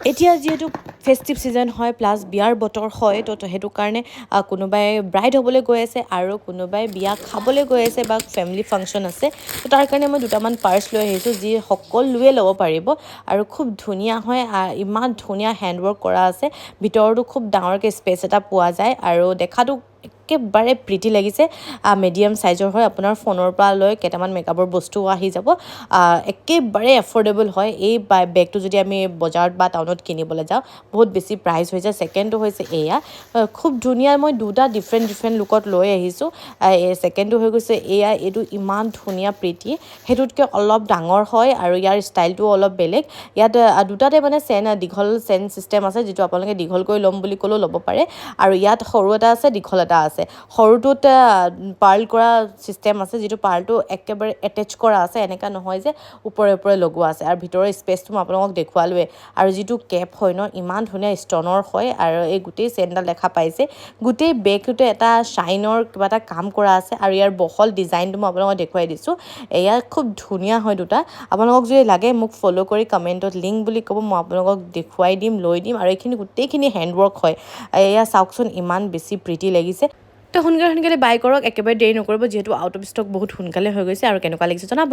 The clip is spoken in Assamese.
এতিয়া যিহেতু ফেষ্টিভ ছিজন হয় প্লাছ বিয়াৰ বতৰ হয় তো সেইটো কাৰণে কোনোবাই ব্ৰাইড হ'বলৈ গৈ আছে আৰু কোনোবাই বিয়া খাবলৈ গৈ আছে বা ফেমিলি ফাংশ্যন আছে তো তাৰ কাৰণে মই দুটামান পাৰ্চ লৈ আহিছোঁ যি সকলোৱে ল'ব পাৰিব আৰু খুব ধুনীয়া হয় ইমান ধুনীয়া হেণ্ডৱৰ্ক কৰা আছে ভিতৰতো খুব ডাঙৰকৈ স্পেচ এটা পোৱা যায় আৰু দেখাতো একেবাৰে প্ৰিটি লাগিছে মিডিয়াম চাইজৰ হয় আপোনাৰ ফোনৰ পৰা লৈ কেইটামান মেকআপৰ বস্তুও আহি যাব একেবাৰে এফৰ্ডেবল হয় এই বেগটো যদি আমি বজাৰত বা টাউনত কিনিবলৈ যাওঁ বহুত বেছি প্ৰাইচ হৈ যায় ছেকেণ্ডটো হৈছে এয়া খুব ধুনীয়া মই দুটা ডিফাৰেণ্ট লুকত লৈ আহিছোঁ ছেকেণ্ডটো হৈ গৈছে এয়া এইটো ইমান ধুনীয়া প্ৰিটি সেইটোতকৈ অলপ ডাঙৰ হয় আৰু ইয়াৰ ষ্টাইলটোও অলপ বেলেগ ইয়াত দুটাতে মানে দীঘল চেন ছিষ্টেম আছে যিটো আপোনালোকে দীঘল কৰি ল'ম বুলি ক'লেও ল'ব পাৰে আৰু ইয়াত সৰু এটা আছে দীঘল এটা আছে সৰুটোত পাৰ্ল কৰা ছিষ্টেম আছে যিটো পাৰ্লটো একেবাৰে এটেচ কৰা আছে এনেকুৱা নহয় যে ওপৰে লগোৱা আছে আৰু ভিতৰৰ স্পেচটো মই আপোনালোকক দেখুৱালোৱে আৰু যিটো কেপ হয় ন ইমান ধুনীয়া ষ্টনৰ হয় আৰু এই গোটেই চেইনডাল দেখা পাইছে গোটেই বেগটোতে এটা শ্বাইনৰ কিবা এটা কাম কৰা আছে আৰু ইয়াৰ বহল ডিজাইনটো মই আপোনালোকক দেখুৱাই দিছোঁ এয়া খুব ধুনীয়া হয় দুটা আপোনালোকক যদি লাগে মোক ফ'ল' কৰি কমেণ্টত লিংক বুলি ক'ব মই আপোনালোকক দেখুৱাই দিম লৈ দিম আৰু এইখিনি গোটেইখিনি হেণ্ডৱৰ্ক হয় এয়া চাওকচোন ইমান বেছি প্ৰিটি লাগিছে তো সোনকালে বাই কৰক একেবাৰে দেৰি নকৰিব যিহেতু আউট অফ ষ্টক বহুত সোনকালে হৈ গৈছে আৰু কেনেকুৱা লাগিছে জনাব